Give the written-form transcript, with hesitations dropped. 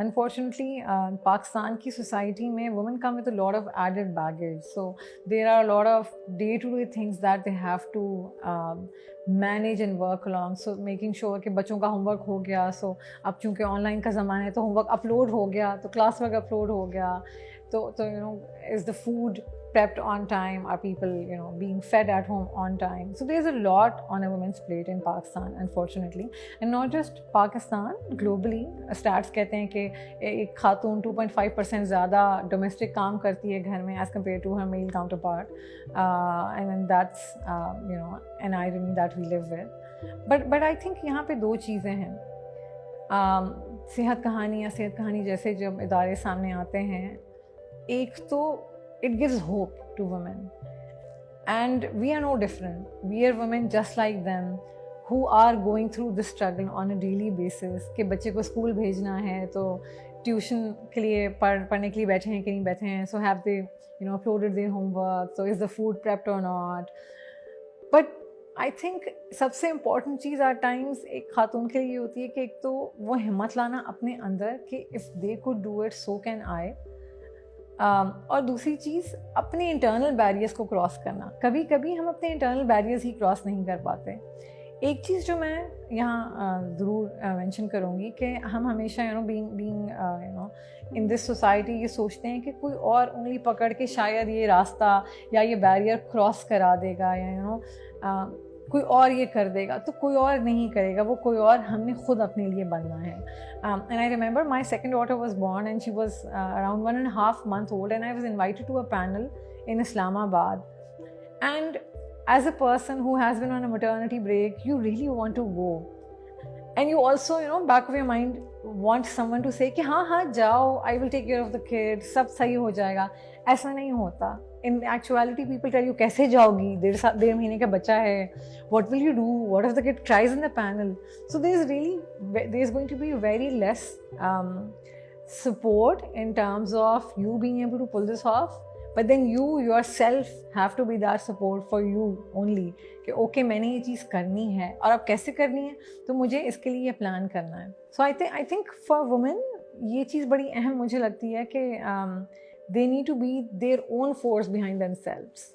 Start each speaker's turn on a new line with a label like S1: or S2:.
S1: Unfortunately, Pakistan की society में women come with a lot of added baggage. So there are a lot of day-to-day things that they have to manage and work along. So making sure कि बच्चों का homework हो गया. So अब चूँकि online का ज़माना है तो homework upload हो गया, तो class work upload हो गया. तो you know, is the food prepped on time? Are people, you know, being fed at home on time? So there's a lot on a woman's plate in Pakistan, unfortunately, and not just Pakistan. Globally, stats कहते हैं कि एक खातून 2.5% ज़्यादा domestic काम करती है घर में as compared to her male counterpart, and then that's you know, an irony that we live with. But I think यहाँ पे दो चीज़ें हैं. सेहत कहानी या सेहत कहानी जैसे जब इदारे सामने आते हैं, एक तो it gives hope to women, and we are no different. We are women just like them who are going through this struggle on a daily basis कि बच्चे को स्कूल भेजना है तो ट्यूशन के लिए पढ़ने के लिए बैठे हैं कि नहीं बैठे हैं. So have they, you know, uploaded their homework? So is the food prepped or not? But I think सबसे इम्पॉर्टेंट चीज़ at times एक खातून के लिए होती है कि एक तो वो हिम्मत लाना अपने अंदर कि if they could do it, so can I. और दूसरी चीज़ अपने इंटरनल बैरियर्स को क्रॉस करना. कभी कभी हम अपने इंटरनल बैरियर्स ही क्रॉस नहीं कर पाते. एक चीज़ जो मैं यहाँ ज़रूर मेंशन करूँगी कि हम हमेशा you know in this society ये सोचते हैं कि कोई और उंगली पकड़ के शायद ये रास्ता या ये बैरियर क्रॉस करा देगा या यू नो कोई और ये कर देगा. तो कोई और नहीं करेगा, वो कोई और हमने खुद अपने लिए बनना है. And I remember my second daughter was born and she was around 1.5 months old, and I was invited to a panel in Islamabad. And as a person who has been on a maternity break, you really want to go. And you also, you know, back of your mind want someone to say कि हाँ जाओ, I will take care of the kid, सब सही हो जाएगा. ऐसा नहीं होता. In actuality, people tell you कैसे जाओगी, 1.5 महीने का बच्चा है, what will you do, what if the kid cries in the panel? So there's going to be very less support in terms of you being able to pull this off. But then you yourself have to be that support for you only कि okay मैंने ये चीज़ करनी है और अब कैसे करनी है तो मुझे इसके लिए ये प्लान करना है. सो आई थिंक फॉर वुमेन ये चीज़ बड़ी अहम मुझे लगती है कि they need to be their own force behind themselves.